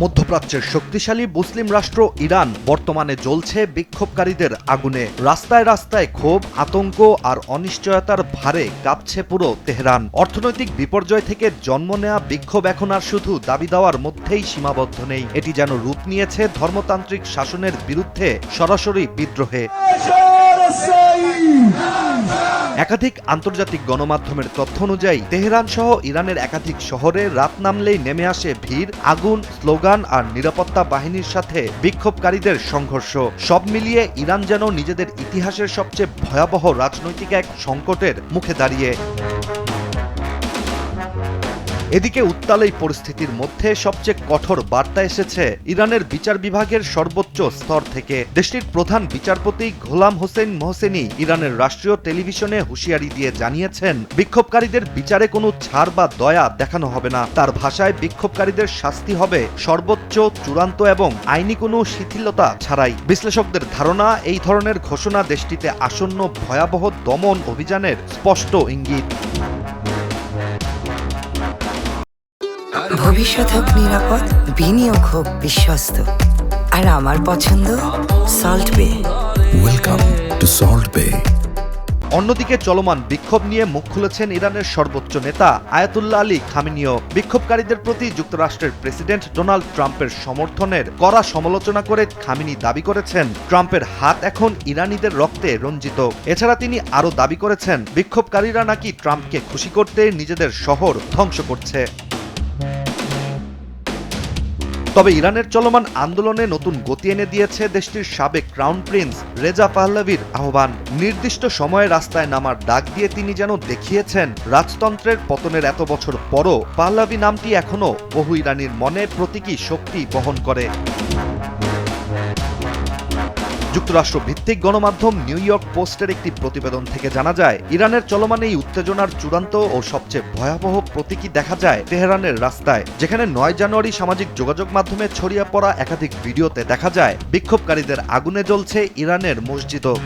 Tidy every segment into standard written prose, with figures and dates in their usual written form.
মধ্যপ্রাচ্যের শক্তিশালী মুসলিম রাষ্ট্র ইরান বর্তমানে জ্বলছে বিক্ষোভকারীদের আগুনে। রাস্তায় রাস্তায় ক্ষোভ, আতঙ্ক আর অনিশ্চয়তার ভারে কাঁপছে পুরো তেহরান। অর্থনৈতিক বিপর্যয় থেকে জন্ম নেওয়া বিক্ষোভ এখন আর শুধু দাবি দেওয়ার মধ্যেই সীমাবদ্ধ নেই, এটি যেন রূপ নিয়েছে ধর্মতান্ত্রিক শাসনের বিরুদ্ধে সরাসরি বিদ্রোহে। একাধিক আন্তর্জাতিক গণমাধ্যমের তথ্য অনুযায়ী তেহরান সহ ইরানের একাধিক শহরে রাত নামলেই নেমে আসে ভিড়, আগুন, স্লোগান আর নিরাপত্তা বাহিনীর সাথে বিক্ষোভকারীদের সংঘর্ষ। সব মিলিয়ে ইরান যেন নিজেদের ইতিহাসের সবচেয়ে ভয়াবহ রাজনৈতিক এক সংকটের মুখে দাঁড়িয়ে। এদিকে উত্তাল এই পরিস্থিতির মধ্যে সবচেয়ে কঠোর বার্তা এসেছে ইরানের বিচার বিভাগের সর্বোচ্চ স্তর থেকে। দেশটির প্রধান বিচারপতি গোলাম হোসেন মোহসেনি ইরানের রাষ্ট্রীয় টেলিভিশনে হুঁশিয়ারি দিয়ে জানিয়েছেন, বিক্ষোভকারীদের বিচারে কোনো ছাড় বা দয়া দেখানো হবে না। তার ভাষায়, বিক্ষোভকারীদের শাস্তি হবে সর্বোচ্চ, চূড়ান্ত এবং আইনি কোনো শিথিলতা ছাড়াই। বিশ্লেষকদের ধারণা, এই ধরনের ঘোষণা দেশটিতে আসন্ন ভয়াবহ দমন অভিযানের স্পষ্ট ইঙ্গিত। ভবিষ্যৎ হোক নিরাপদ, বিনিয়োগ হোক বিশ্বস্ত, আর আমার পছন্দ সল্ট বে। ওয়েলকাম টু সল্ট বে। অন্যদিকে চলমান বিক্ষোভ নিয়ে মুখ খুলেছেন ইরানের সর্বোচ্চ নেতা আয়াতুল্লাহ আলী খামেনিও। বিক্ষোভকারীদের প্রতি যুক্তরাষ্ট্রের প্রেসিডেন্ট ডোনাল্ড ট্রাম্পের সমর্থনের কড়া সমালোচনা করে খামেনি দাবি করেছেন, ট্রাম্পের হাত এখন ইরানিদের রক্তে রঞ্জিত। এছাড়া তিনি আরও দাবি করেছেন, বিক্ষোভকারীরা নাকি ট্রাম্পকে খুশি করতে নিজেদের শহর ধ্বংস করছে। তবে ইরানের চলমান আন্দোলনে নতুন গতি এনে দিয়েছে দেশটির সাবেক ক্রাউন প্রিন্স রেজা পাহলাভির আহ্বান। নির্দিষ্ট সময়ে রাস্তায় নামার ডাক দিয়ে তিনি যেন দেখিয়েছেন, রাজতন্ত্রের পতনের এত বছর পরও পাহলাভি নামটি এখনও বহু ইরানির মনে প্রতীকী শক্তি বহন করে। যুক্তরাষ্ট্র ভিত্তিক গণমাধ্যম নিউ ইয়র্ক পোস্টের একটি প্রতিবেদন থেকে জানা যায়, ইরানের চলমান এই উত্তেজনার চূড়ান্ত ও সবচেয়ে ভয়াবহ প্রতীকী দেখা যায় তেহরানের রাস্তায়, যেখানে 9 জানুয়ারি সামাজিক যোগাযোগ মাধ্যমে ছড়িয়ে পড়া একাধিক ভিডিওতে দেখা যায় বিক্ষোভকারীদের আগুনে জ্বলছে ইরানের মসজিদও।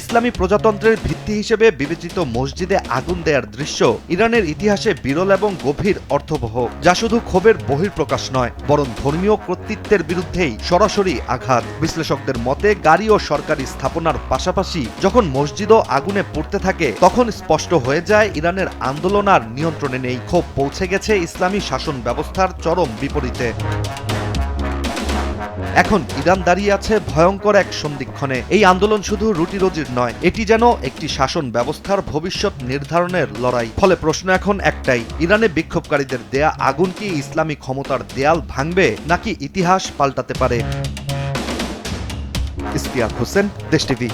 ইসলামী প্রজাতন্ত্রের ভিত্তি হিসেবে বিবেচিত মসজিদে আগুন দেওয়ার দৃশ্য ইরানের ইতিহাসে বিরল এবং গভীর অর্থবহ, যা শুধু ক্ষোভের বহিঃপ্রকাশ নয়, বরং ধর্মীয় কর্তৃত্বের বিরুদ্ধেই সরাসরি আঘাত। বিশ্লেষকদের মতে, গাড়ি ও সরকারি স্থাপনার পাশাপাশি যখন মসজিদও আগুনে পুড়তে থাকে, তখন স্পষ্ট হয়ে যায় ইরানের আন্দোলন আর নিয়ন্ত্রণে নেই। ক্ষোভ পৌঁছে গেছে ইসলামী শাসন ব্যবস্থার চরম বিপরীতে। এখন ইরান দাঁড়িয়ে আছে ভয়ঙ্কর এক সন্ধিক্ষণে। এই আন্দোলন শুধু রুটি রুজির নয়, এটি যেন একটি শাসন ব্যবস্থার ভবিষ্যৎ নির্ধারণের লড়াই। ফলে প্রশ্ন এখন একটাই, ইরানে বিক্ষোভকারীদের দেয়া আগুন কি ইসলামী ক্ষমতার দেয়াল ভাঙবে, নাকি ইতিহাস পাল্টাতে পারে? ইশতিয়াক হোসেন, দেশ টিভি।